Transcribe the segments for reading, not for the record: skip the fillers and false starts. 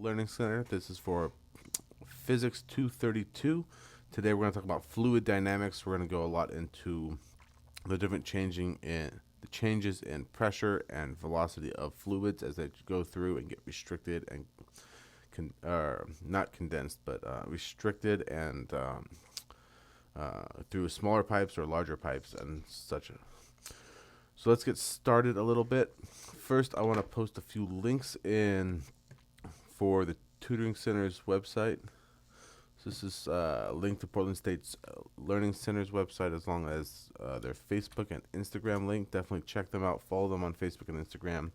Learning Center. This is for Physics 232. Today we're going to talk about fluid dynamics. We're going to go a lot into the different changes in pressure and velocity of fluids as they go through and get restricted and not condensed, but restricted and through smaller pipes or larger pipes and such. So let's get started a little bit. First, I want to post a few links in for the Tutoring Center's website. So this is a link to Portland State's Learning Center's website, as long as their Facebook and Instagram link. Definitely check them out. Follow them on Facebook and Instagram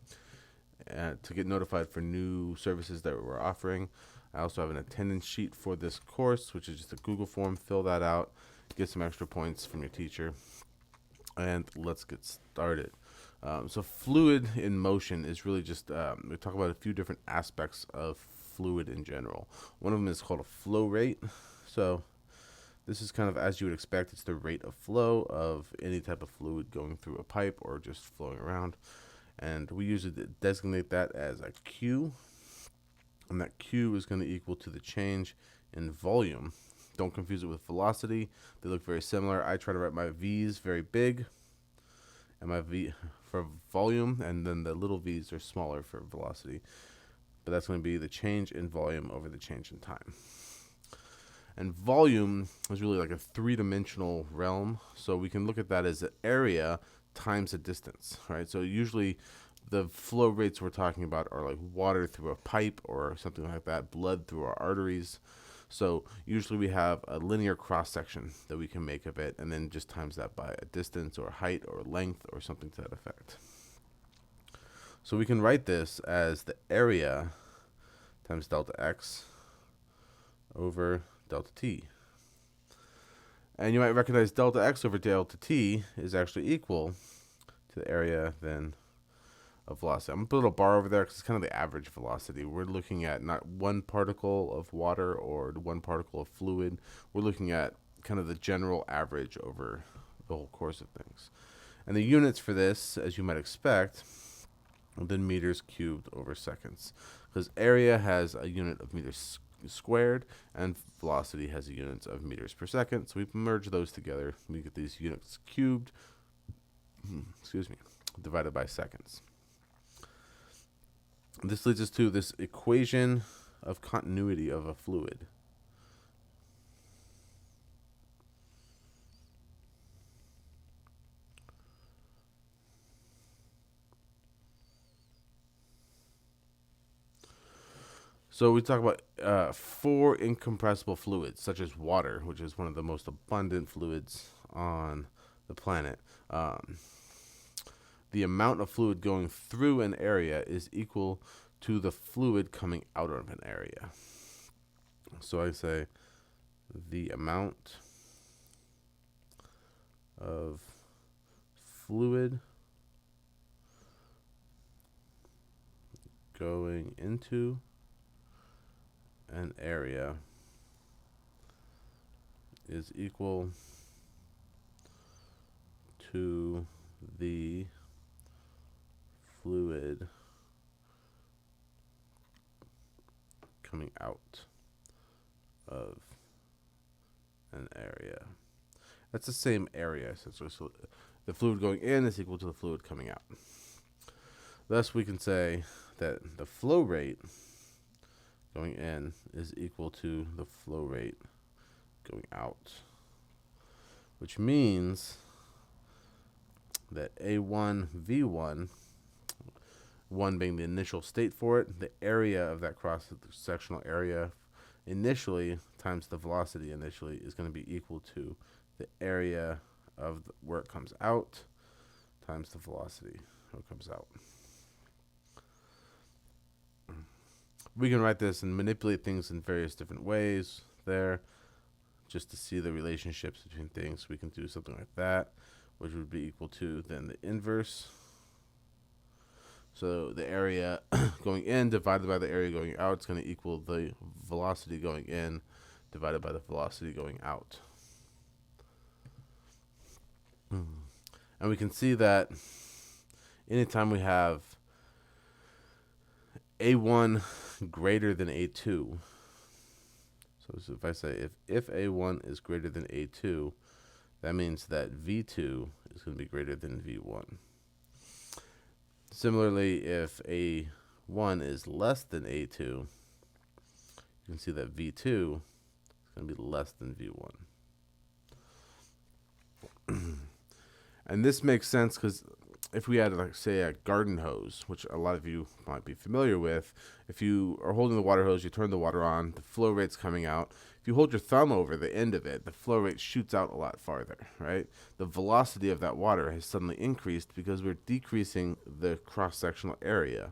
to get notified for new services that we're offering. I also have an attendance sheet for this course, which is just a Google form. Fill that out. Get some extra points from your teacher. And let's get started. So fluid in motion is really just, we talk about a few different aspects of fluid in general. One of them is called a flow rate. So this is kind of, as you would expect, it's the rate of flow of any type of fluid going through a pipe or just flowing around. And we usually designate that as a Q. And that Q is going to equal to the change in volume. Don't confuse it with velocity. They look very similar. I try to write my V's very big and my V for volume, and then the little V's are smaller for velocity. But that's going to be the change in volume over the change in time. And volume is really like a three-dimensional realm. So we can look at that as the area times the distance, right? So usually the flow rates we're talking about are like water through a pipe or something like that, blood through our arteries. So usually we have a linear cross-section that we can make of it, and then just times that by a distance or height or length or something to that effect. So we can write this as the area times delta x over delta t. And you might recognize delta x over delta t is actually equal to the area then of velocity. I'm going to put a little bar over there because it's kind of the average velocity. We're looking at not one particle of water or one particle of fluid. We're looking at kind of the general average over the whole course of things. And the units for this, as you might expect, are then meters cubed over seconds, because area has a unit of meters squared and velocity has a unit of meters per second. So we merge those together. We get these units cubed, divided by seconds. This leads us to this equation of continuity of a fluid. So we talk about 4 incompressible fluids, such as water, which is one of the most abundant fluids on the planet. The amount of fluid going through an area is equal to the fluid coming out of an area. So I say the amount of fluid going into an area is equal to the fluid coming out of an area. That's the same area. So the fluid going in is equal to the fluid coming out. Thus, we can say that the flow rate going in is equal to the flow rate going out, which means that A1 V1, 1 being the initial state for it, the area of that cross-sectional area initially times the velocity initially is going to be equal to the area of where it comes out times the velocity where it comes out. We can write this and manipulate things in various different ways there, just to see the relationships between things. We can do something like that, which would be equal to then the inverse. So the area going in divided by the area going out is going to equal the velocity going in divided by the velocity going out. And we can see that anytime we have A1 greater than A2. So if I say if A1 is greater than A2, that means that V2 is going to be greater than V1. Similarly, if A1 is less than A2, you can see that V2 is going to be less than V1. And this makes sense because if we had, like, say, a garden hose, which a lot of you might be familiar with, if you are holding the water hose, you turn the water on, the flow rate's coming out. If you hold your thumb over the end of it, the flow rate shoots out a lot farther, right? The velocity of that water has suddenly increased because we're decreasing the cross-sectional area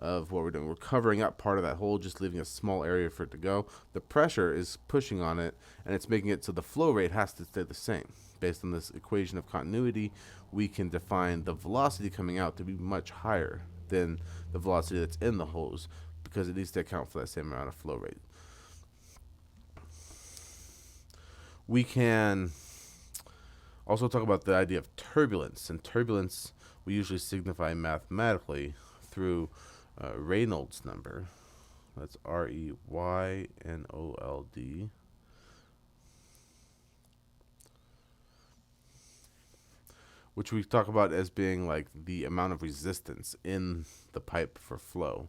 of what we're doing. We're covering up part of that hole, just leaving a small area for it to go. The pressure is pushing on it, and it's making it so the flow rate has to stay the same. Based on this equation of continuity, we can define the velocity coming out to be much higher than the velocity that's in the hose because it needs to account for that same amount of flow rate. We can also talk about the idea of turbulence, and turbulence we usually signify mathematically through Reynolds number. That's Reynold, which we talk about as being like the amount of resistance in the pipe for flow.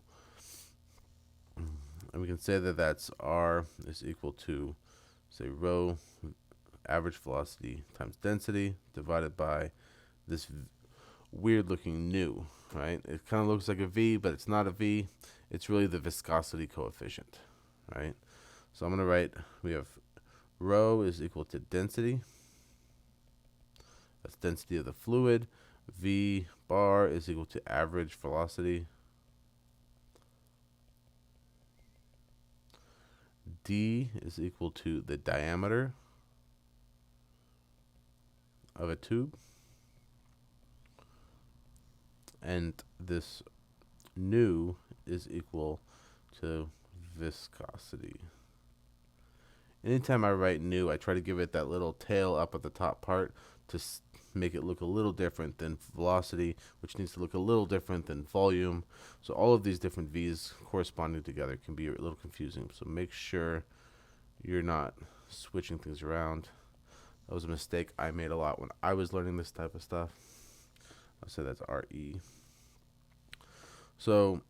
And we can say that that's R is equal to, say, rho average velocity times density divided by this weird looking nu, right? It kind of looks like a V, but it's not a V. It's really the viscosity coefficient, right? So I'm going to write, we have rho is equal to density. That's density of the fluid. V bar is equal to average velocity. D is equal to the diameter of a tube. And this nu is equal to viscosity. Anytime I write nu, I try to give it that little tail up at the top part to make it look a little different than velocity, which needs to look a little different than volume. So all of these different V's corresponding together can be a little confusing. So make sure you're not switching things around. That was a mistake I made a lot when I was learning this type of stuff. I'll say that's RE. So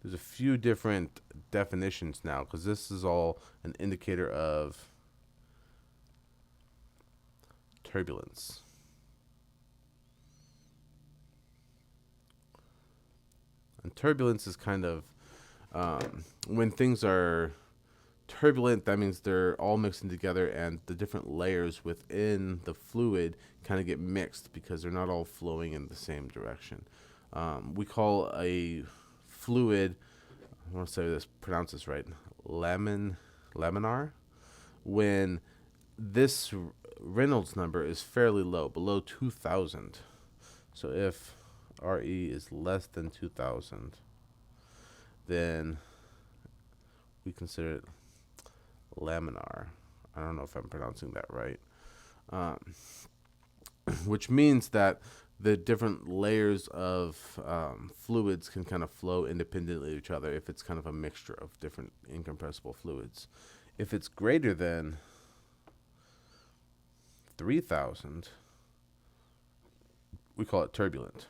there's a few different definitions now because this is all an indicator of turbulence. And turbulence is kind of when things are turbulent, that means they're all mixing together and the different layers within the fluid kind of get mixed because they're not all flowing in the same direction. We call a fluid, I want to say this, pronounce this right, laminar, when this Reynolds number is fairly low, below 2,000. So if RE is less than 2,000, then we consider it laminar. I don't know if I'm pronouncing that right. Which means that the different layers of fluids can kind of flow independently of each other if it's kind of a mixture of different incompressible fluids. If it's greater than 3,000, we call it turbulent.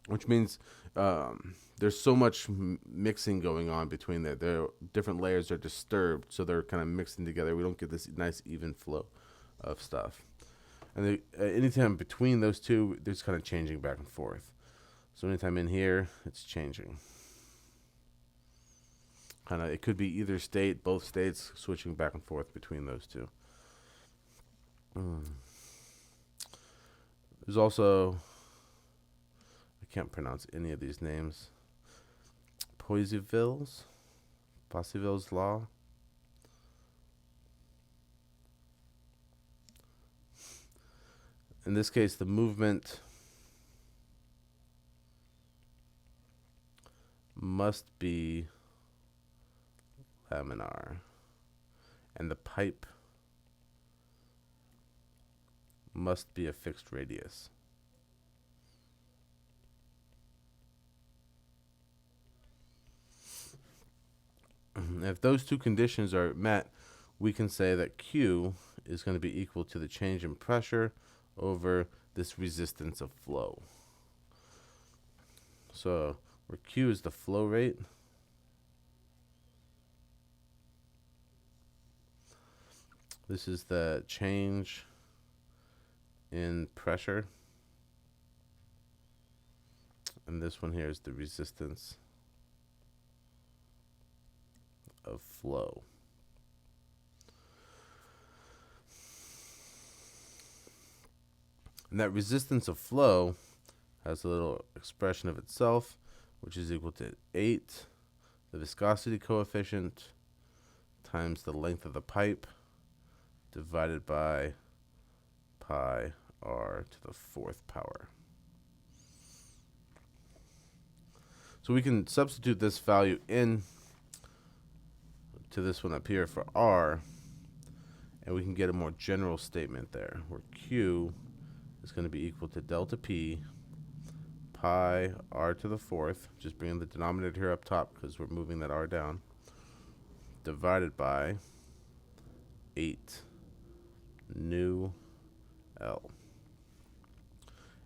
Which means there's so much mixing going on between the different layers are disturbed, so they're kind of mixing together. We don't get this nice even flow of stuff. And anytime between those two, there's kind of changing back and forth. So anytime in here, it's changing. Kind of, it could be either state, both states, switching back and forth between those two. There's also, I can't pronounce any of these names. Poisseville's law. In this case, the movement must be laminar, and the pipe must be a fixed radius. If those two conditions are met, we can say that Q is going to be equal to the change in pressure over this resistance of flow. So where Q is the flow rate, this is the change in pressure, and this one here is the resistance of flow. And that resistance of flow has a little expression of itself, which is equal to 8, the viscosity coefficient, times the length of the pipe, divided by pi r to the 4th power. So we can substitute this value in to this one up here for r, and we can get a more general statement there, where Q is going to be equal to delta P pi r to the 4th, just bringing the denominator here up top because we're moving that r down, divided by 8 nu L.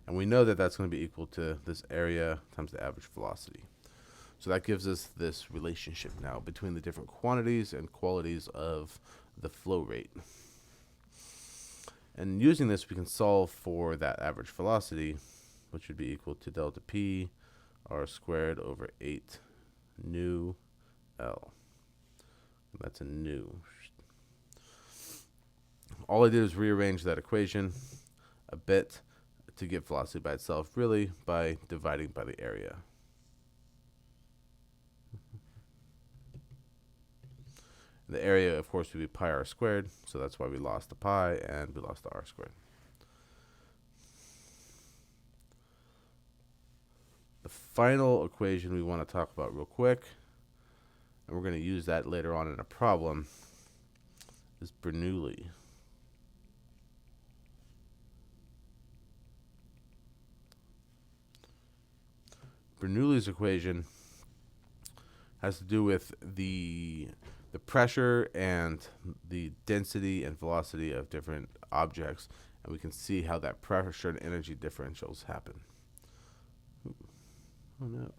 And we know that that's going to be equal to this area times the average velocity. So that gives us this relationship now between the different quantities and qualities of the flow rate. And using this, we can solve for that average velocity, which would be equal to delta P r squared over 8 nu L. And that's a nu. All I did is rearrange that equation a bit to get velocity by itself, really by dividing by the area. The area, of course, would be pi r squared, so that's why we lost the pi and we lost the r squared. The final equation we want to talk about real quick, and we're going to use that later on in a problem, is Bernoulli. Bernoulli's equation has to do with the pressure and the density and velocity of different objects, and we can see how that pressure and energy differentials happen. Oh no.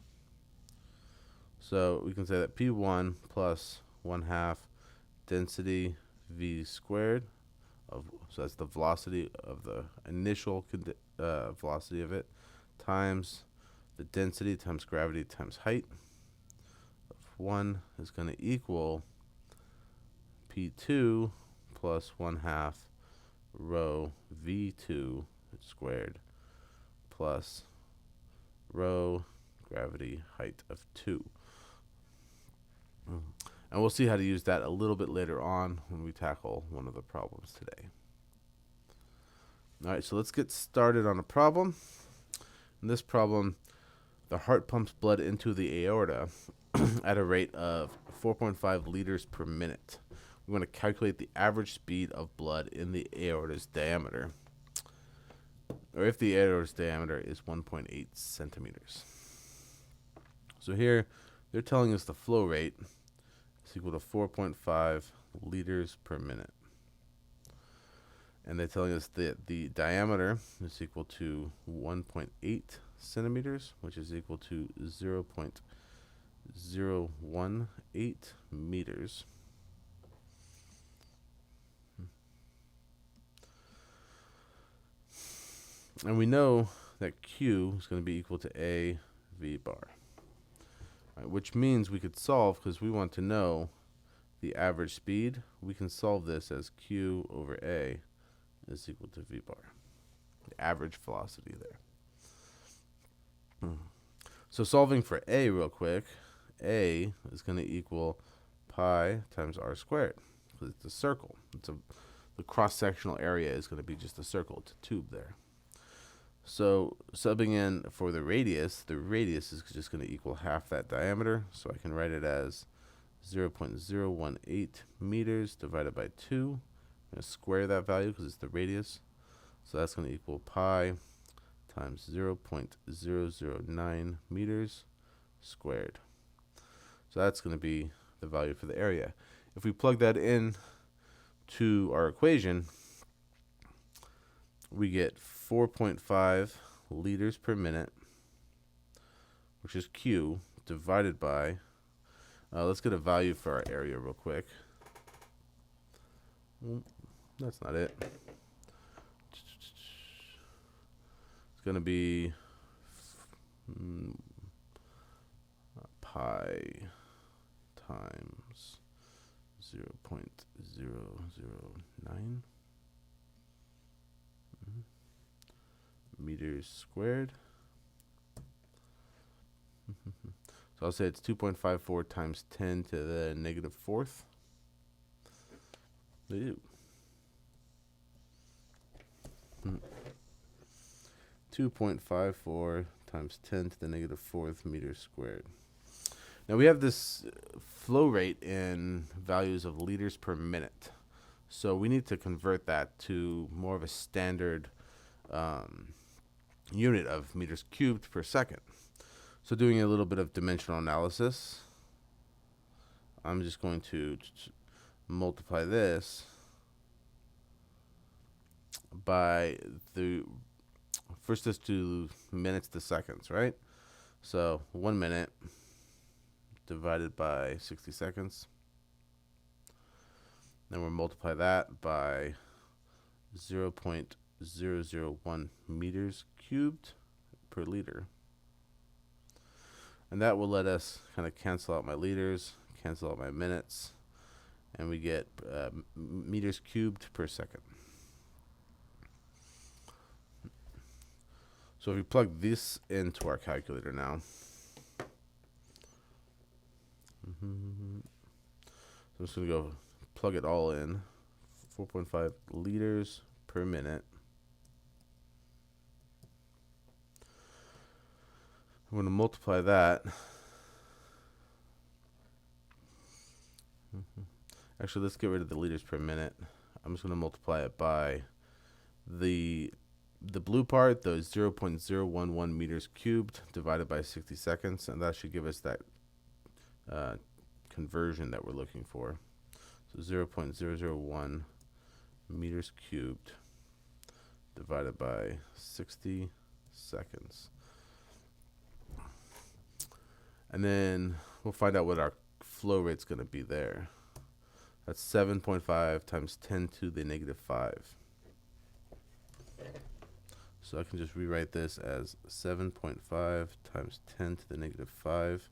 So we can say that P1 plus 1/2 density v squared, so that's the velocity of the initial velocity of it, times the density times gravity times height of 1 is going to equal P2 plus 1/2 rho V2 squared plus rho gravity height of 2. And we'll see how to use that a little bit later on when we tackle one of the problems today. All right, so let's get started on a problem. In this problem, the heart pumps blood into the aorta at a rate of 4.5 liters per minute. We want to calculate the average speed of blood in the aorta's diameter, or if the aorta's diameter is 1.8 centimeters. So here, they're telling us the flow rate is equal to 4.5 liters per minute. And they're telling us that the diameter is equal to 1.8 centimeters, which is equal to 0.018 meters. And we know that Q is going to be equal to A V bar, right, which means we could solve, because we want to know the average speed, we can solve this as Q over A is equal to V bar, the average velocity there. So solving for A real quick, A is going to equal pi times r squared, because it's a circle. The cross-sectional area is going to be just a circle. It's a tube there. So subbing in for the radius is just going to equal half that diameter. So I can write it as 0.018 meters divided by 2. I'm going to square that value because it's the radius. So that's going to equal pi times 0.009 meters squared. So that's going to be the value for the area. If we plug that in to our equation, we get 4.5 liters per minute, which is Q, divided by, let's get a value for our area real quick. That's not it. It's going to be pi times 0.009 meters squared. So I'll say it's 2.54 times 10 to the negative fourth. Ew. 2.54 times 10 to the negative fourth meters squared. Now we have this flow rate in values of liters per minute. So we need to convert that to more of a standard unit of meters cubed per second. So doing a little bit of dimensional analysis, I'm just going to multiply this by the, first let's do minutes to seconds, right? So 1 minute divided by 60 seconds. Then we'll multiply that by 0.001 meters cubed per liter. And that will let us kind of cancel out my liters, cancel out my minutes, and we get meters cubed per second. So if we plug this into our calculator now, so I'm just going to go plug it all in, 4.5 liters per minute. I'm going to multiply that. Actually, let's get rid of the liters per minute. I'm just going to multiply it by the blue part, the 0.011 meters cubed divided by 60 seconds, and that should give us that conversion that we're looking for. So 0.001 meters cubed divided by 60 seconds. And then we'll find out what our flow rate's going to be there. That's 7.5 times 10 to the negative 5. So I can just rewrite this as 7.5 times 10 to the negative 5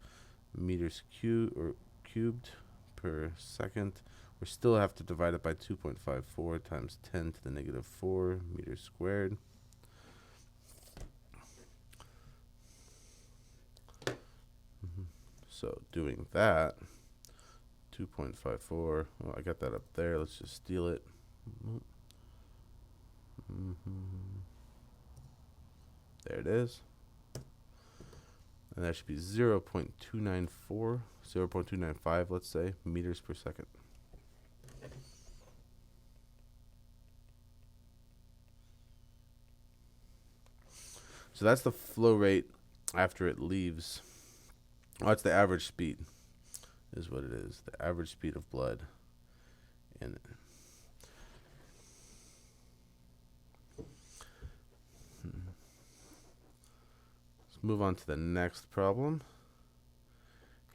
meters cubed per second. We still have to divide it by 2.54 times 10 to the negative 4 meters squared. So doing that, 2.54, well, I got that up there. Let's just steal it. There it is. And that should be 0.294, 0.295, let's say, meters per second. So that's the flow rate after it leaves. Oh, it's the average speed, is what it is. The average speed of blood in it. Let's move on to the next problem.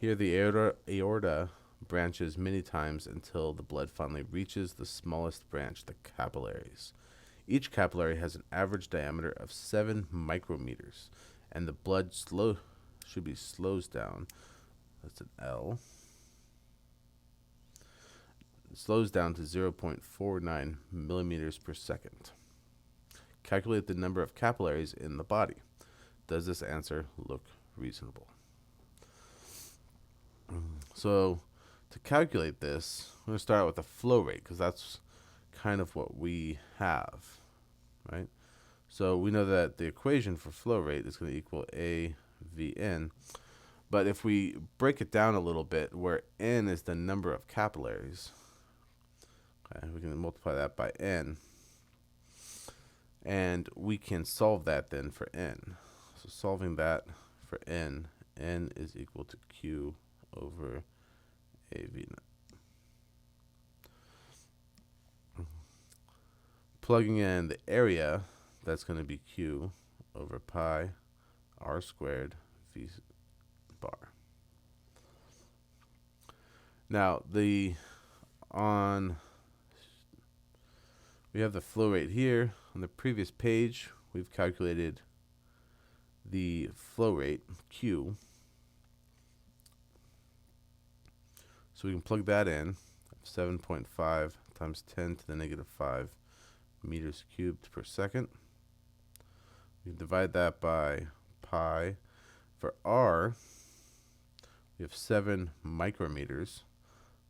Here the aorta branches many times until the blood finally reaches the smallest branch, the capillaries. Each capillary has an average diameter of 7 micrometers, and the blood slows down. That's an L. It slows down to 0.49 millimeters per second. Calculate the number of capillaries in the body. Does this answer look reasonable? So to calculate this, I'm going to start out with the flow rate because that's kind of what we have, right? So we know that the equation for flow rate is going to equal AVN. But if we break it down a little bit, where N is the number of capillaries, okay, we can multiply that by N. And we can solve that then for n. So solving that for n is equal to q over AV naught. Plugging in the area, that's going to be q over pi r squared v bar. Now we have the flow rate here. On the previous page, we've calculated the flow rate, Q. So we can plug that in, 7.5 times 10 to the negative 5 meters cubed per second. We can divide that by pi. For R, we have 7 micrometers.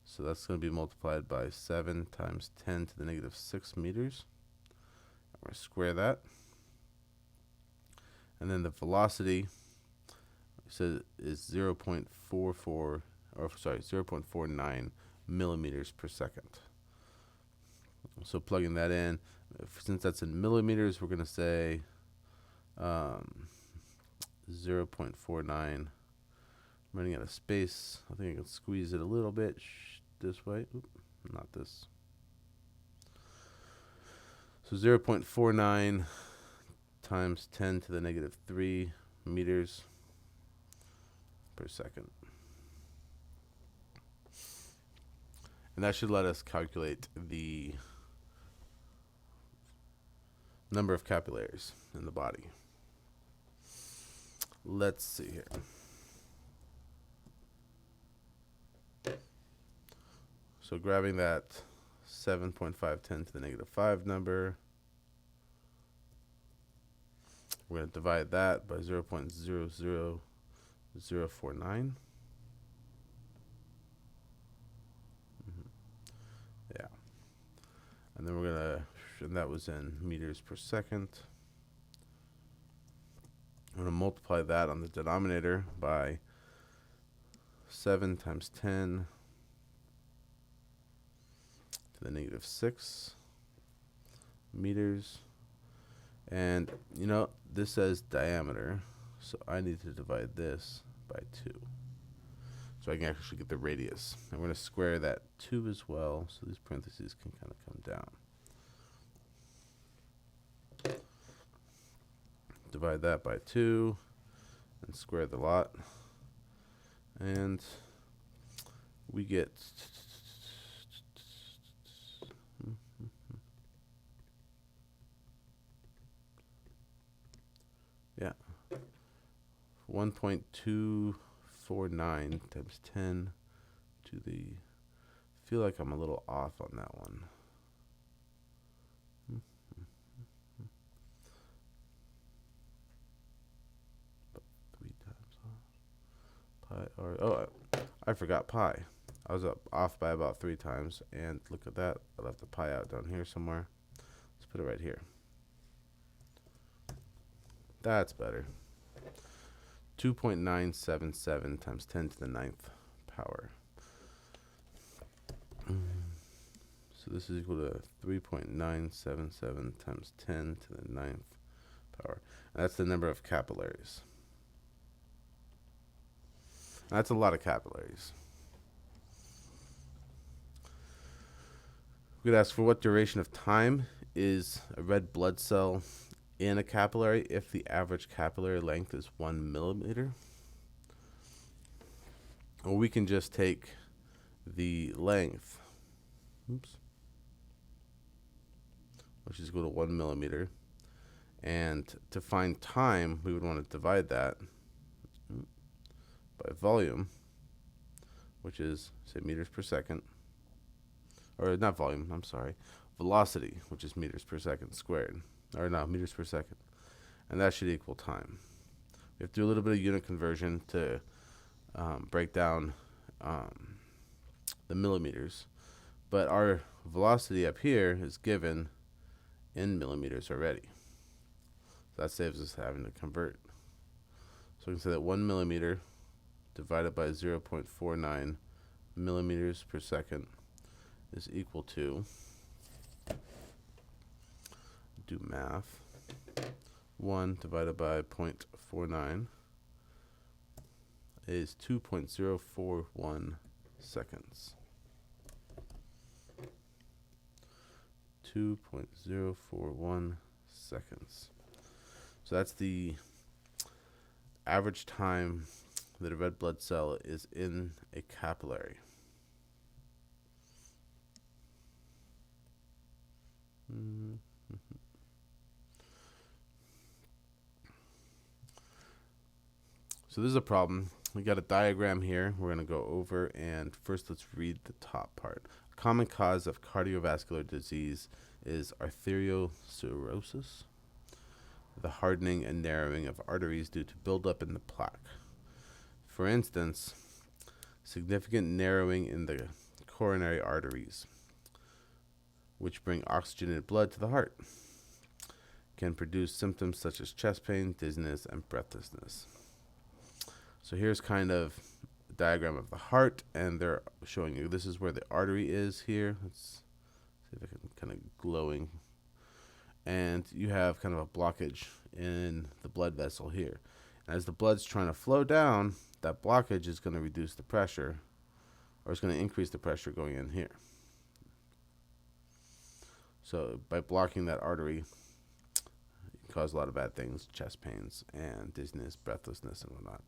So that's going to be multiplied by 7 times 10 to the negative 6 meters. We're going to square that. And then the velocity is 0.49 millimeters per second. So plugging that in, since that's in millimeters, we're going to say 0.49. I'm running out of space. I think I can squeeze it a little bit this way. Oop, not this. So 0.49 times 10 to the negative 3 meters per second. And that should let us calculate the number of capillaries in the body. Let's see here. So grabbing that 7.510 to the negative 5 number, we're going to divide that by 0.00049. Yeah. And then we're going to, and that was in meters per second. I'm going to multiply that on the denominator by 7 times 10 to the negative 6 meters. And, you know, this says diameter, so I need to divide this by 2. So I can actually get the radius. I'm going to square that 2 as well, so these parentheses can kind of come down. Divide that by 2 and square the lot. And we get yeah, 1.249 times 10 to the, I feel like I'm a little off on that one. About 3 times pi, or, oh, I forgot pi. I was off by about 3 times, and look at that. I left the pi out down here somewhere. Let's put it right here. That's better. 2.977 times 10 to the 9th power. So this is equal to 3.977 times 10 to the 9th power. And that's the number of capillaries. That's a lot of capillaries. We could ask for what duration of time is a red blood cell in a capillary if the average capillary length is 1 millimeter. Or we can just take the length, which is equal to 1 millimeter. And to find time, we would want to divide that by volume, which is, say, meters per second. Or not volume, I'm sorry. Velocity, which is meters per second squared. Or no, meters per second. And that should equal time. We have to do a little bit of unit conversion to break down the millimeters. But our velocity up here is given in millimeters already. So that saves us having to convert. So we can say that 1 millimeter divided by 0.49 millimeters per second is equal to do math. 1 divided by 0.49 is 2.041 seconds. 2.041 seconds. So that's the average time that a red blood cell is in a capillary. So this is a problem. We got a diagram here. We're going to go over, and first let's read the top part. A common cause of cardiovascular disease is arteriosclerosis, the hardening and narrowing of arteries due to buildup in the plaque. For instance, significant narrowing in the coronary arteries, which bring oxygenated blood to the heart, can produce symptoms such as chest pain, dizziness, and breathlessness. So here's kind of a diagram of the heart, and they're showing you this is where the artery is here. Let's see if I can kind of glowing. And you have kind of a blockage in the blood vessel here. And as the blood's trying to flow down, that blockage is going to reduce the pressure, or it's going to increase the pressure going in here. So by blocking that artery, it can cause a lot of bad things, chest pains and dizziness, breathlessness, and whatnot.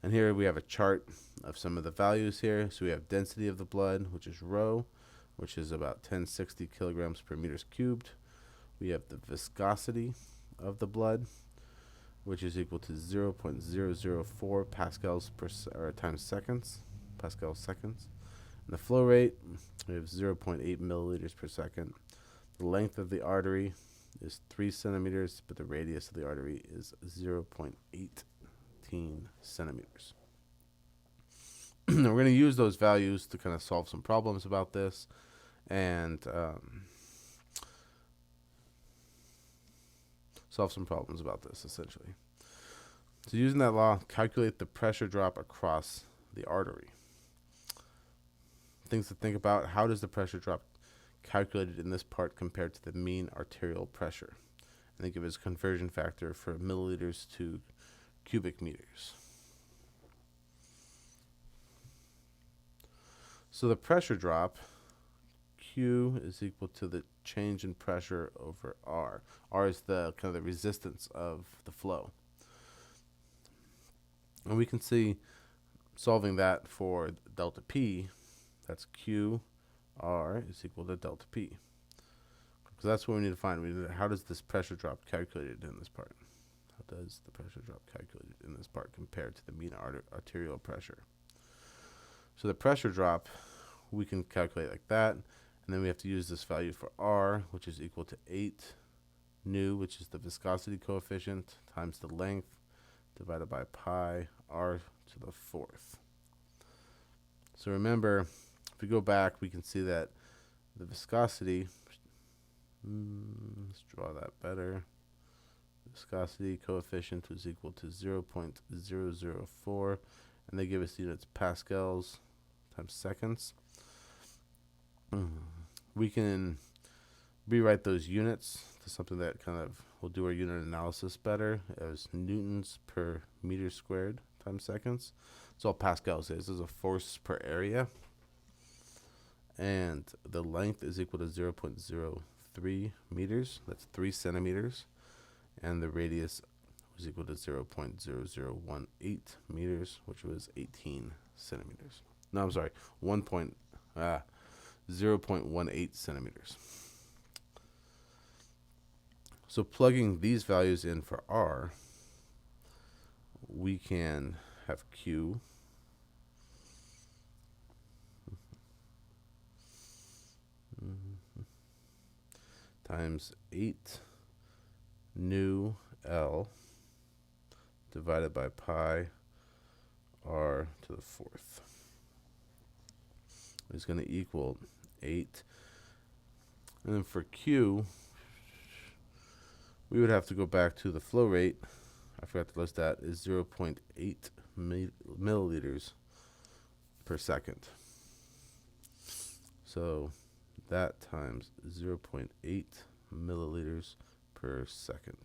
And here we have a chart of some of the values here. So we have density of the blood, which is rho, which is about 1060 kilograms per meters cubed. We have the viscosity of the blood, which is equal to 0.004 pascals per times seconds, pascal seconds. And the flow rate, we have 0.8 milliliters per second. The length of the artery is 3 centimeters, but the radius of the artery is 0.18 centimeters. We're going to use those values to kind of solve some problems about this, and solve some problems about this, essentially. So using that law, calculate the pressure drop across the artery. Things to think about: how does the pressure drop calculated in this part compared to the mean arterial pressure? And they give us a conversion factor for milliliters to cubic meters. So the pressure drop, Q, is equal to the change in pressure over R. R is the kind of the resistance of the flow. And we can see solving that for delta P, that's Q R is equal to delta P. So that's what we need to find. We need to, how does this pressure drop calculated in this part? How does the pressure drop calculated in this part compared to the mean arterial pressure? So the pressure drop, we can calculate like that. And then we have to use this value for R, which is equal to 8 nu, which is the viscosity coefficient, times the length, divided by pi R to the 4th. So remember, if we go back, we can see that the viscosity, let's draw that better. Viscosity coefficient was equal to 0.004, and they give us units pascals times seconds. We can rewrite those units to something that kind of will do our unit analysis better as newtons per meter squared times seconds. That's all pascals is. This is a force per area. And the length is equal to 0.03 meters. That's 3 centimeters. And the radius was equal to 0.0018 meters, which was 18 centimeters. No, I'm sorry, 0.18 centimeters. So plugging these values in for R, we can have Q times 8 nu L divided by pi R to the 4th is going to equal 8. And then for Q, we would have to go back to the flow rate. I forgot to list that, is 0.8 milliliters per second. So that times 0.8 milliliters per second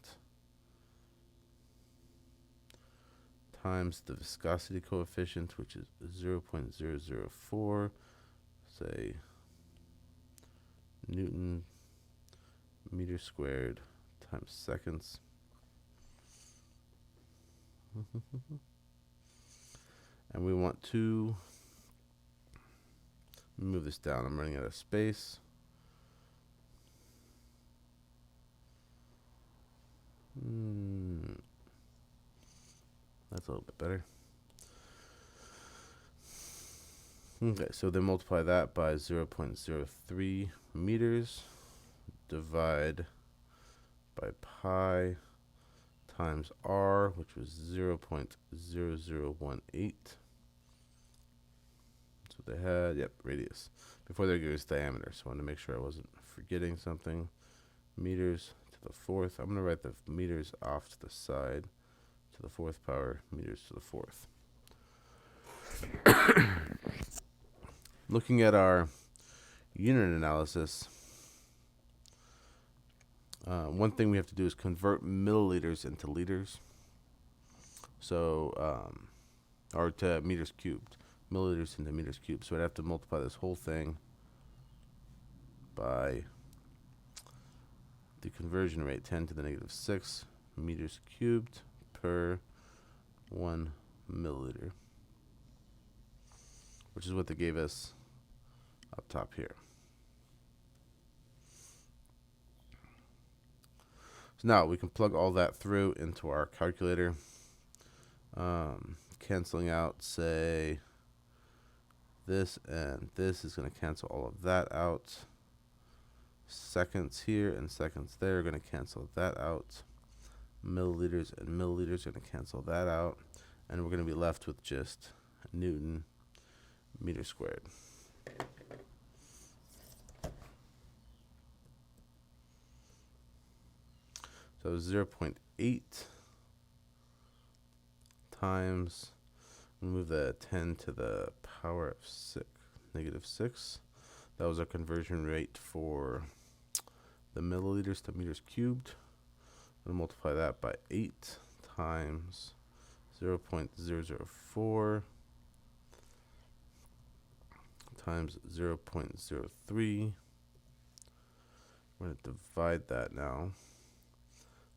times the viscosity coefficient, which is 0.004, say Newton meter squared times seconds. And we want to move this down. I'm running out of space. That's a little bit better. Okay, so then multiply that by 0.03 meters, divide by pi times r, which was 0.0018. That's what they had. Yep, radius. Before they gave us diameter, so I wanted to make sure I wasn't forgetting something. Meters to the fourth. I'm going to write the meters off to the side. To the fourth power, meters to the fourth. Looking at our unit analysis, one thing we have to do is convert milliliters into liters. So, or to meters cubed. Milliliters into meters cubed. So I'd have to multiply this whole thing by the conversion rate, 10 to the negative 6 meters cubed per 1 milliliter, which is what they gave us up top here. So now we can plug all that through into our calculator, canceling out, say, this and this is going to cancel all of that out. Seconds here and seconds there are going to cancel that out. Milliliters and milliliters are going to cancel that out. And we're going to be left with just Newton meter squared. So 0.8 times, we move the 10 to the power of negative 6. That was our conversion rate for the milliliters to meters cubed. We'll multiply that by 8 times 0.004 times 0.03. We're going to divide that now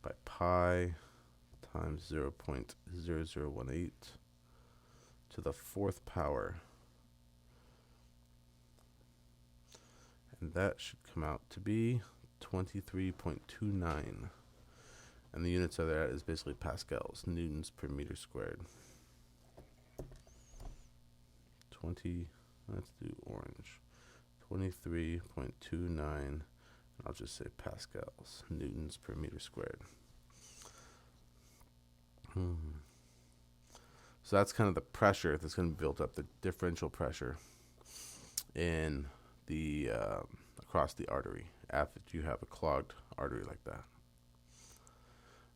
by pi times 0.0018 to the fourth power. And that should come out to be 23.29. And the units of that is basically pascals, newtons per meter squared. Let's do orange. 23.29. I'll just say pascals, newtons per meter squared. So that's kind of the pressure that's going to be built up, the differential pressure in the across the artery after you have a clogged artery like that.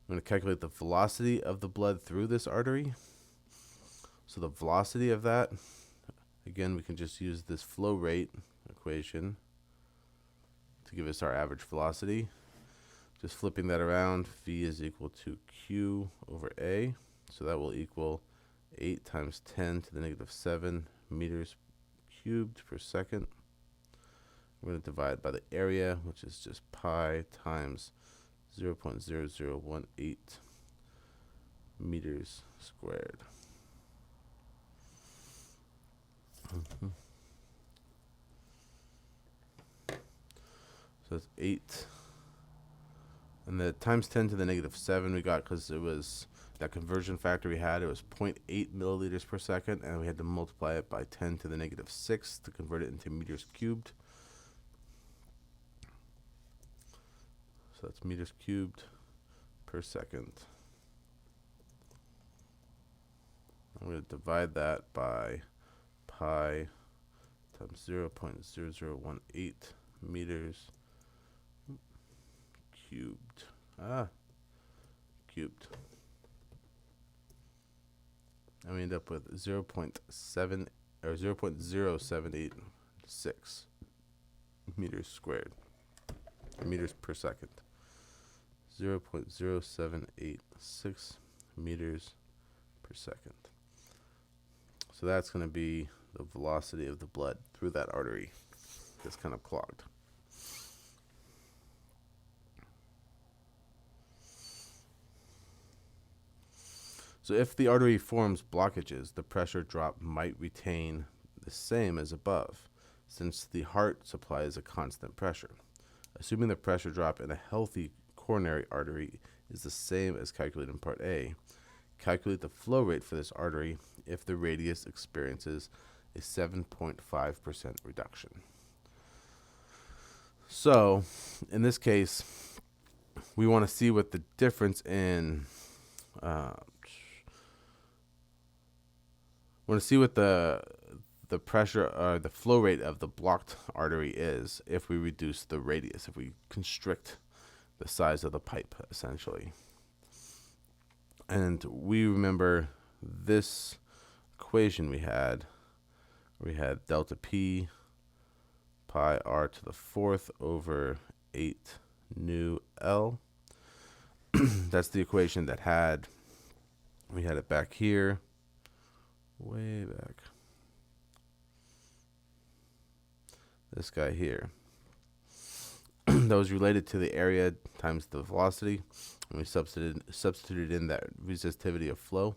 I'm going to calculate the velocity of the blood through this artery. So the velocity of that, again, we can just use this flow rate equation to give us our average velocity. Just flipping that around, V is equal to Q over A. So that will equal 8 times 10 to the negative 7 meters cubed per second. We're going to divide by the area, which is just pi times 0.0018 meters squared. So that's 8. And the times 10 to the negative 7 we got because it was that conversion factor we had. It was 0.8 milliliters per second, and we had to multiply it by 10 to the negative 6 to convert it into meters cubed. So that's meters cubed per second. I'm going to divide that by pi times 0.0018 meters cubed. Cubed. And we end up with 0.7 or 0.0786 meters squared. Meters per second. 0.0786 meters per second. So that's going to be the velocity of the blood through that artery that's kind of clogged. So if the artery forms blockages, the pressure drop might retain the same as above, since the heart supplies a constant pressure. Assuming the pressure drop in a healthy coronary artery is the same as calculated in Part A, calculate the flow rate for this artery if the radius experiences a 7.5% reduction. So, in this case, we want to see what the difference in the pressure or the flow rate of the blocked artery is if we reduce the radius, if we constrict the size of the pipe, essentially. And we remember this equation we had delta P pi r to the fourth over 8 nu L. That's the equation that we had it back here, way back. This guy here. That was related to the area times the velocity, and we substituted in that resistivity of flow.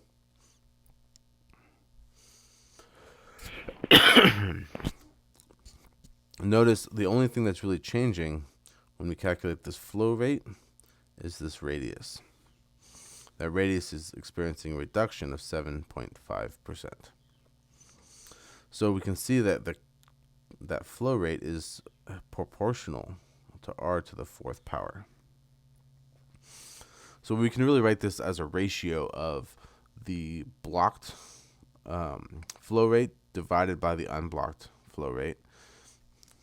Notice the only thing that's really changing when we calculate this flow rate is this radius. That radius is experiencing a reduction of 7.5%. So we can see that that flow rate is proportional to r to the fourth power. So we can really write this as a ratio of the blocked flow rate divided by the unblocked flow rate.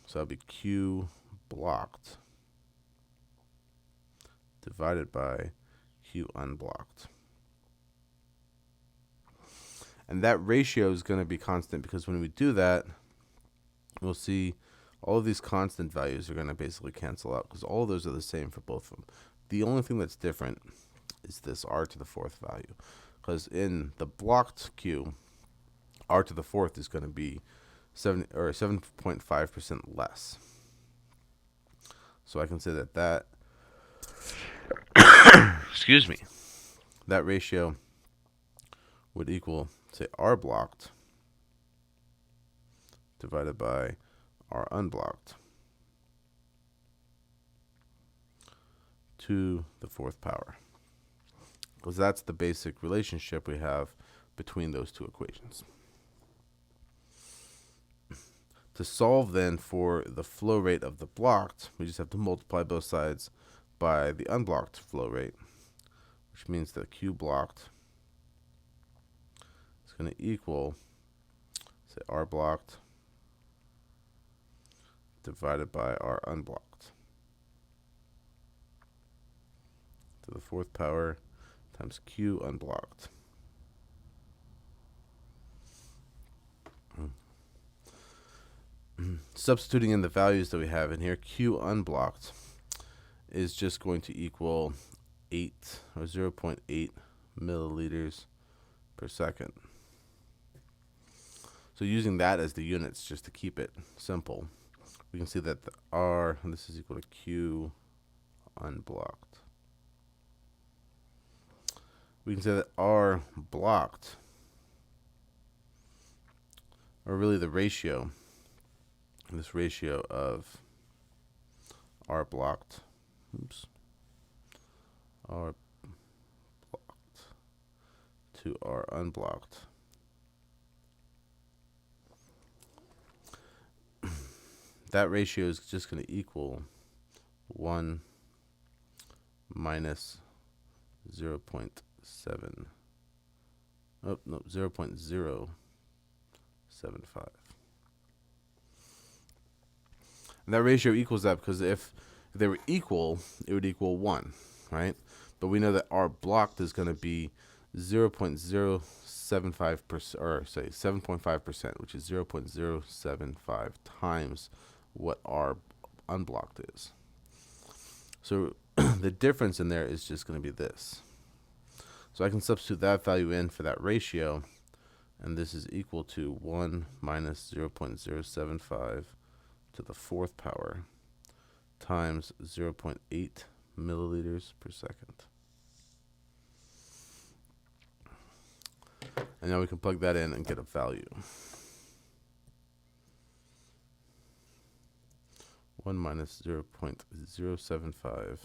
So that'll be Q blocked divided by Q unblocked. And that ratio is going to be constant because when we do that, we'll see all of these constant values are going to basically cancel out because all of those are the same for both of them. The only thing that's different is this r to the fourth value, because in the blocked Q, r to the fourth is going to be 7.5% less. So I can say that excuse me, that ratio would equal, say, r blocked divided by r unblocked to the fourth power, because that's the basic relationship we have between those two equations. To solve then for the flow rate of the blocked, we just have to multiply both sides by the unblocked flow rate, which means that Q blocked is going to equal, say, R blocked divided by R unblocked to the fourth power times Q unblocked. Substituting in the values that we have in here, Q unblocked is just going to equal 0.8 milliliters per second. So using that as the units just to keep it simple, we can see that the R, and this is equal to Q unblocked. We can say that R blocked, or really the ratio, this ratio of R blocked, R blocked to R unblocked, that ratio is just going to equal 1 minus 0.7. Oh, no, 0.075. And that ratio equals that because if they were equal, it would equal 1, right? But we know that R blocked is going to be 0.075%, or say 7.5%, which is 0.075 times what R unblocked is. So the difference in there is just going to be this. So I can substitute that value in for that ratio, and this is equal to 1 minus 0.075 to the fourth power times 0.8 milliliters per second. And now we can plug that in and get a value. 1 minus 0.075.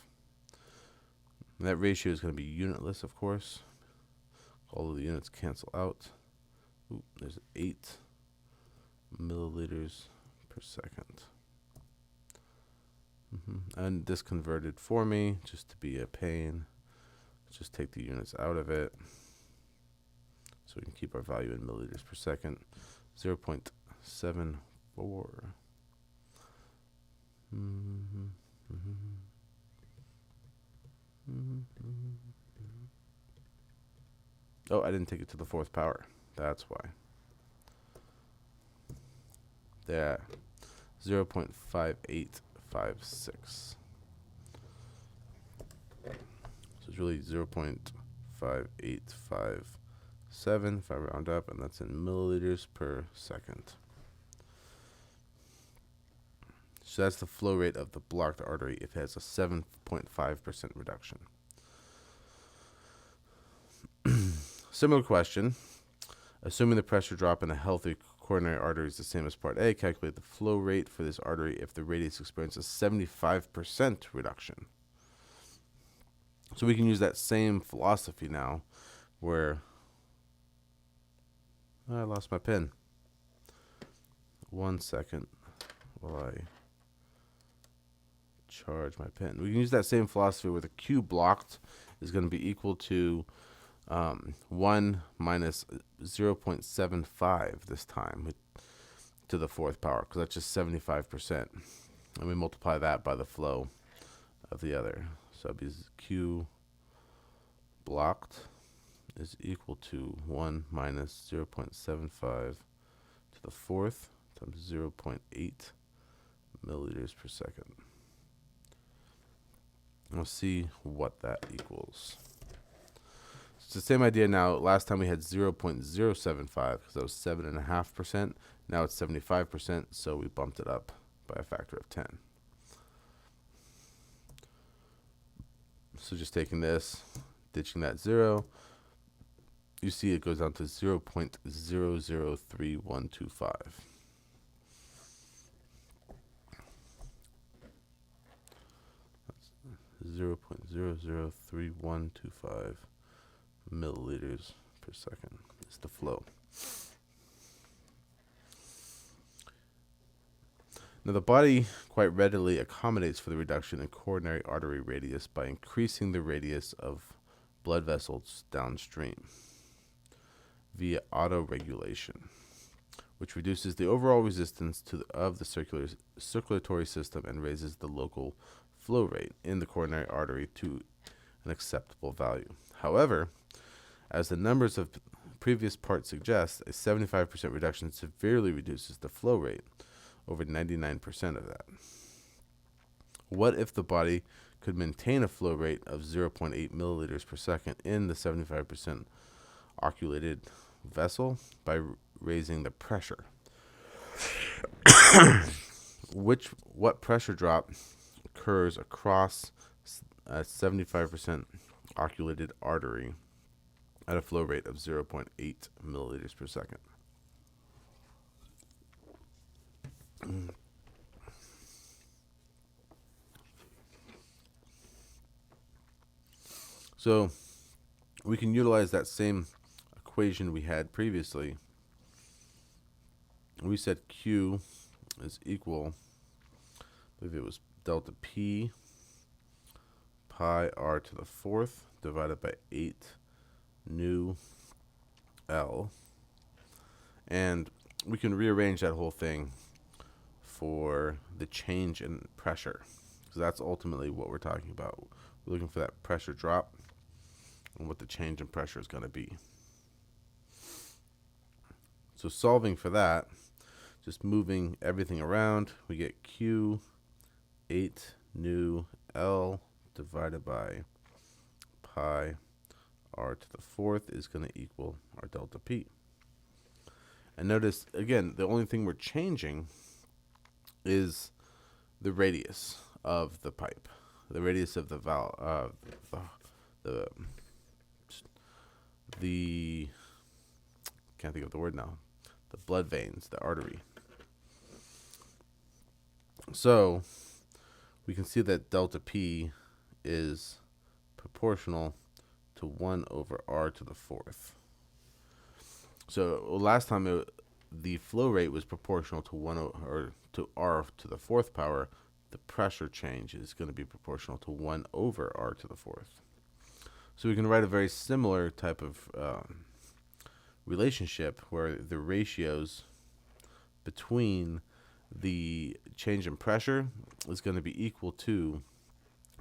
And that ratio is going to be unitless, of course. All of the units cancel out. Ooh, there's 8 milliliters per second. And this converted for me, just to be a pain. Just take the units out of it. So we can keep our value in milliliters per second. 0.74. Oh, I didn't take it to the fourth power. That's why. There. 0.5856. So it's really 0.5857 if I round up, and that's in milliliters per second. So that's the flow rate of the blocked artery if it has a 7.5% reduction. Similar question. Assuming the pressure drop in a healthy coronary artery is the same as part A, calculate the flow rate for this artery if the radius experiences 75% reduction. So we can use that same philosophy now where I lost my pen. 1 second while I charge my pen. We can use that same philosophy where the Q blocked is going to be equal to 1 minus 0.75 this time to the fourth power, because that's just 75%. And we multiply that by the flow of the other. So that'd be Q blocked is equal to 1 minus 0.75 to the fourth times 0.8 milliliters per second. We'll see what that equals. It's the same idea now. Last time we had 0.075 because that was 7.5%. Now it's 75%, so we bumped it up by a factor of 10. So just taking this, ditching that 0, you see it goes down to 0.003125. 0.003125 milliliters per second is the flow. Now the body quite readily accommodates for the reduction in coronary artery radius by increasing the radius of blood vessels downstream via autoregulation, which reduces the overall resistance of the circulatory system and raises the local flow rate in the coronary artery to an acceptable value. However, as the numbers of previous parts suggest, a 75% reduction severely reduces the flow rate, over 99% of that. What if the body could maintain a flow rate of 0.8 milliliters per second in the 75% occluded vessel by raising the pressure? What pressure drop occurs across a 75% occluded artery at a flow rate of 0.8 milliliters per second? So we can utilize that same equation we had previously. We said Q is equal, I believe it was delta P pi r to the fourth divided by 8 nu L. And we can rearrange that whole thing for the change in pressure, because that's ultimately what we're talking about. We're looking for that pressure drop and what the change in pressure is going to be. So solving for that, just moving everything around, we get Q 8 nu L divided by pi r to the fourth is going to equal our delta P. And notice, again, the only thing we're changing is the radius of the pipe, the radius of the valve, the can't think of the word now, the blood veins, the artery. So we can see that delta P is proportional to 1 over r to the fourth. So last time the flow rate was proportional to or to r to the fourth power. The pressure change is going to be proportional to 1 over r to the fourth. So we can write a very similar type of relationship where the ratios between the change in pressure is going to be equal to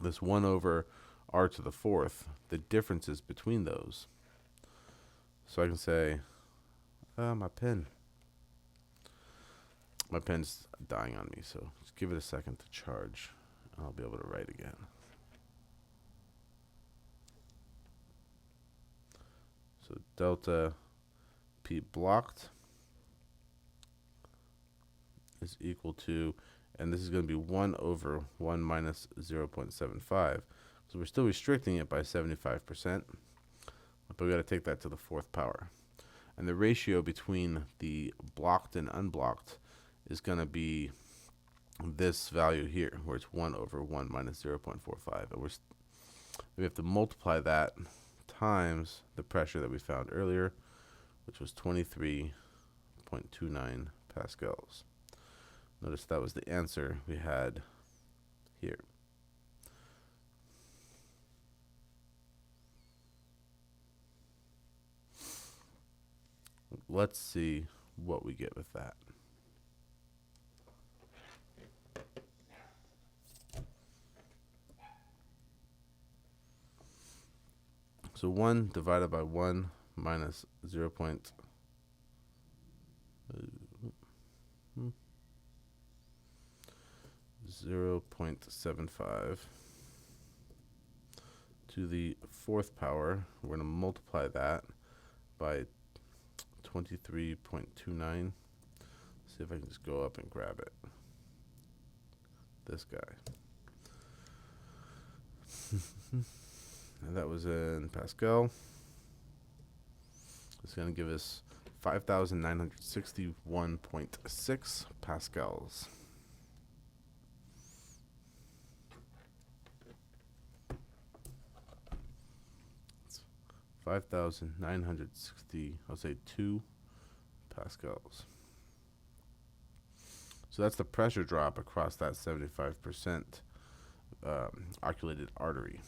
this 1 over r to the fourth, the differences between those. So I can say, my pen's dying on me, so just give it a second to charge, and I'll be able to write again. So delta P blocked is equal to, and this is going to be 1 over 1 minus 0.75. So we're still restricting it by 75%, but we got to take that to the fourth power. And the ratio between the blocked and unblocked is going to be this value here, where it's 1 over 1 minus 0.45. And we have to multiply that times the pressure that we found earlier, which was 23.29 pascals. Notice that was the answer we had here. Let's see what we get with that. So 1 divided by 1 minus 0.75 to the fourth power. We're going to multiply that by 23.29. See if I can just go up and grab it. This guy. And that was in Pascal. It's going to give us 5,961.6 pascals. It's 5,960, I'll say 2 pascals. So that's the pressure drop across that 75% oculated artery,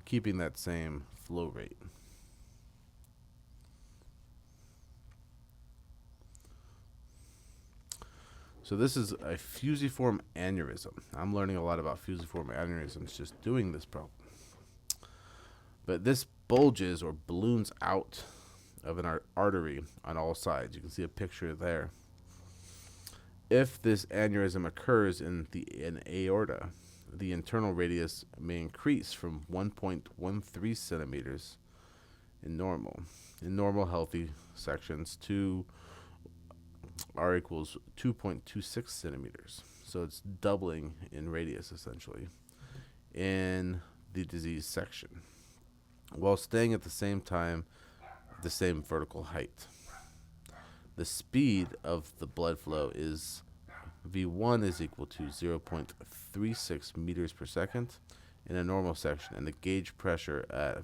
keeping that same flow rate. So this is a fusiform aneurysm. I'm learning a lot about fusiform aneurysms just doing this problem. But this bulges or balloons out of an artery on all sides. You can see a picture there. If this aneurysm occurs in an aorta, the internal radius may increase from 1.13 centimeters in normal healthy sections to R equals 2.26 centimeters. So it's doubling in radius essentially in the disease section, while staying at the same time the same vertical height. The speed of the blood flow is V1 is equal to 0.36 meters per second in a normal section, and the gauge pressure at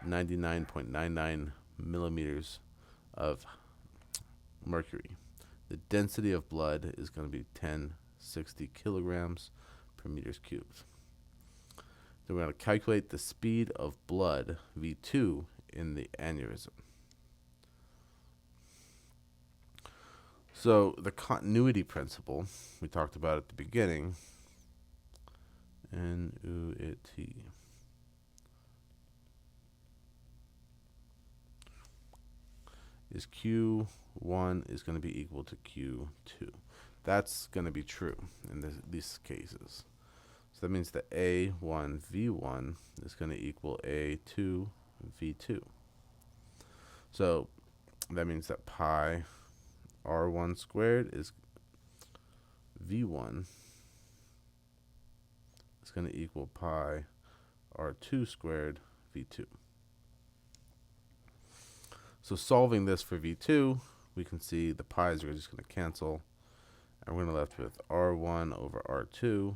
99.99 millimeters of mercury. The density of blood is going to be 1060 kilograms per meters cubed. Then we're going to calculate the speed of blood, V2, in the aneurysm. So the continuity principle we talked about at the beginning, NUIT, is Q1 is going to be equal to Q2. That's going to be true in these cases. So that means that A1 V1 is going to equal A2 V2. So that means that pi R1 squared is V1 is going to equal pi R2 squared V2. So solving this for V2, we can see the pi's are just going to cancel, and we're going to left with R1 over R2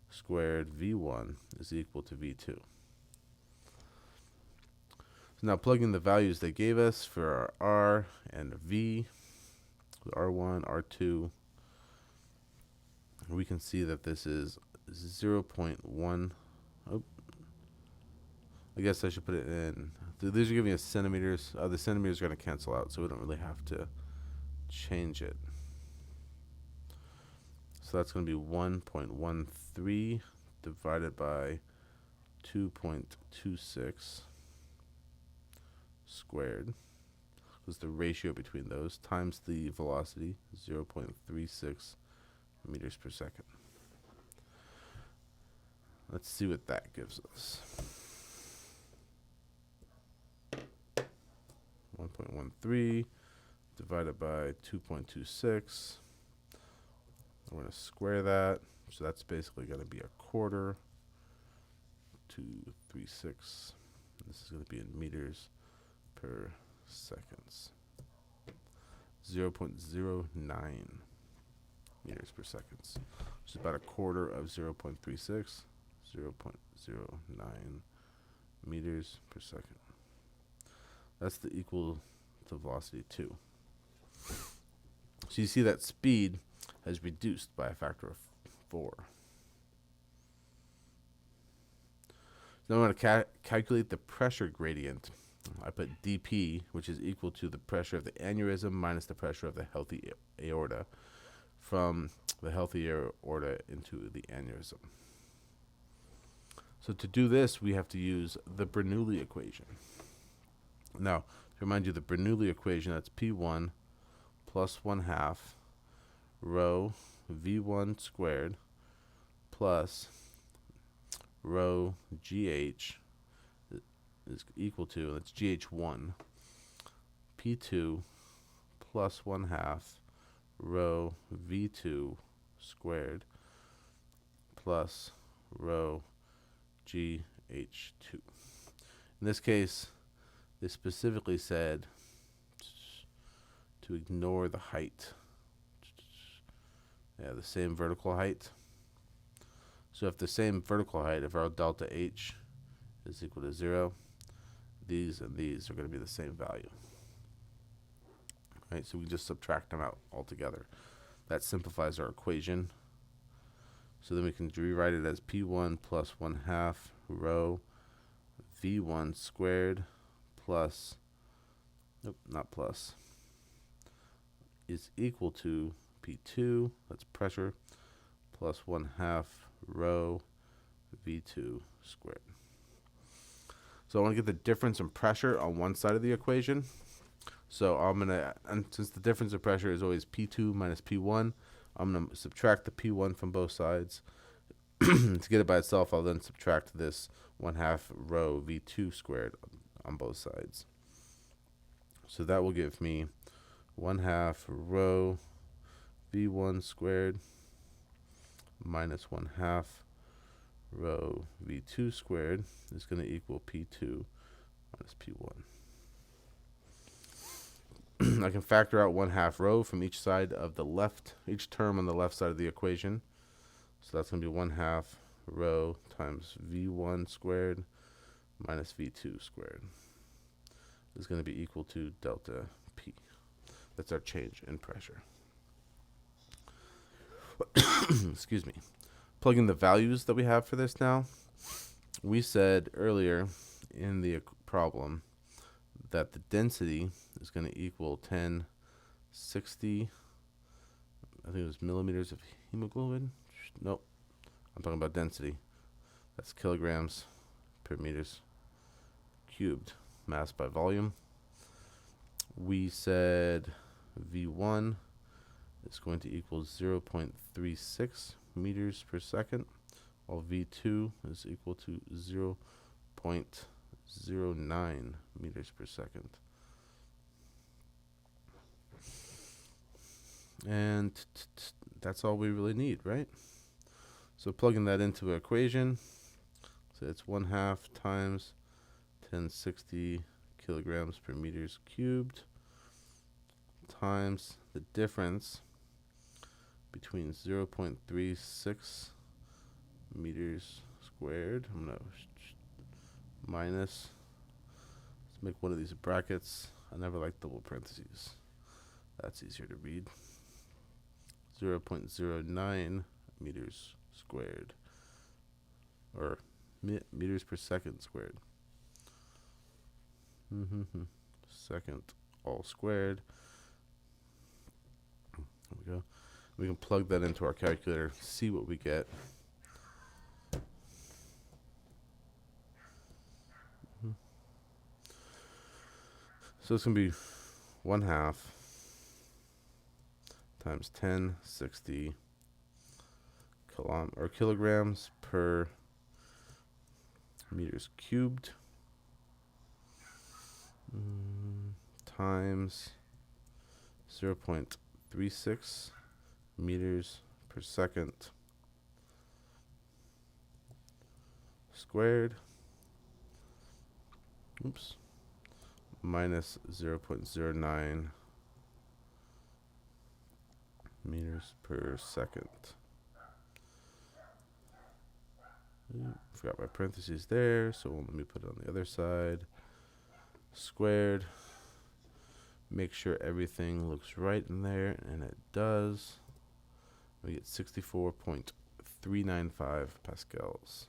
squared V1 is equal to V2. So now plugging the values they gave us for our R and V, R1, R2, we can see that this is 0.1. Oh, I guess I should put it in. These are giving us centimeters. The centimeters are going to cancel out, so we don't really have to change it. So that's going to be 1.13 divided by 2.26 squared. Was the ratio between those times the velocity, 0.36 meters per second. Let's see what that gives us. 1.13 divided by 2.26. We're going to square that. So that's basically going to be a quarter. 236. This is going to be in meters per seconds. 0.09 meters per seconds, which is about a quarter of 0.36. 0.09 meters per second. That's the equal to velocity 2. So you see that speed has reduced by a factor of 4. Now I'm going to calculate the pressure gradient. I put dP, which is equal to the pressure of the aneurysm minus the pressure of the healthy aorta, from the healthy aorta into the aneurysm. So to do this, we have to use the Bernoulli equation. Now, to remind you, the Bernoulli equation, that's P1 plus 1/2 rho V1 squared plus rho GH is equal to, that's GH1, P2 plus 1/2 rho V2 squared plus rho GH2. In this case, they specifically said to ignore the height. Yeah, the same vertical height. So if the same vertical height, if our delta H is equal to 0, these and these are going to be the same value. Right, so we just subtract them out altogether. That simplifies our equation. So then we can rewrite it as P1 plus 1/2 rho V1 squared plus, nope, not plus, is equal to P2, that's pressure, plus 1/2 rho V2 squared. So I want to get the difference in pressure on one side of the equation. So I'm going to, and since the difference in pressure is always P2 minus P1, I'm going to subtract the P1 from both sides. To get it by itself, I'll then subtract this 1/2 rho V2 squared on both sides. So that will give me 1/2 rho V1 squared minus 1/2 rho V2 squared is going to equal P2 minus P1. I can factor out 1/2 rho from each side of the left, each term on the left side of the equation. So that's going to be 1/2 rho times V1 squared minus V2 squared is going to be equal to delta P. That's our change in pressure. Excuse me. Plug in the values that we have for this now. We said earlier in the problem that the density is going to equal 1060, I think it was millimeters of hemoglobin. Nope, I'm talking about density. That's kilograms per meters cubed, mass by volume. We said V1 is going to equal 0.36 meters per second, while V2 is equal to 0.09 meters per second. And that's all we really need, right? So plugging that into an equation, so it's 1/2 times 1060 kilograms per meters cubed times the difference between 0.36 meters squared. I'm going to minus, let's make one of these brackets. I never like double parentheses. That's easier to read. 0.09 meters squared, or meters per second squared. Second all squared. There we go. We can plug that into our calculator, see what we get. So it's going to be 1/2 times 1060 kilograms per meters cubed times 0.36 meters per second squared, minus 0.09 meters per second. Forgot my parentheses there, so let me put it on the other side. Squared. Make sure everything looks right in there, and it does. We get 64.395 pascals.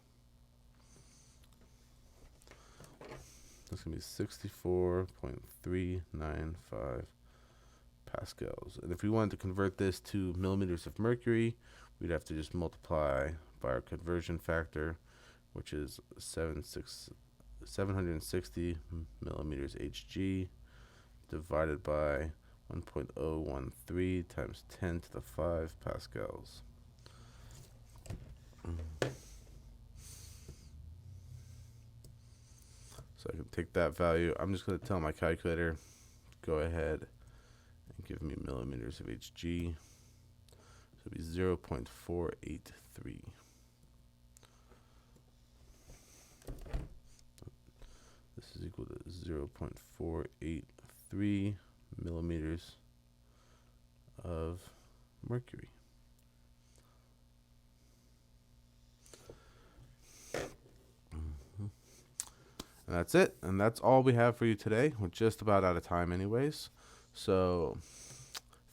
That's going to be 64.395 pascals. And if we wanted to convert this to millimeters of mercury, we'd have to just multiply by our conversion factor, which is 760 millimeters Hg divided by 1.013 times 10 to the 5 pascals. So I can take that value. I'm just going to tell my calculator, go ahead and give me millimeters of Hg. So it'll be 0.483. This is equal to 0.483 millimeters of mercury. And that's it. And that's all we have for you today. We're just about out of time anyways. So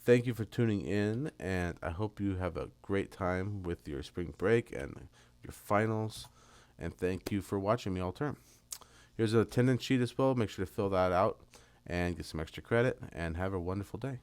thank you for tuning in, and I hope you have a great time with your spring break and your finals. And thank you for watching me all term. Here's an attendance sheet as well. Make sure to fill that out and get some extra credit, and have a wonderful day.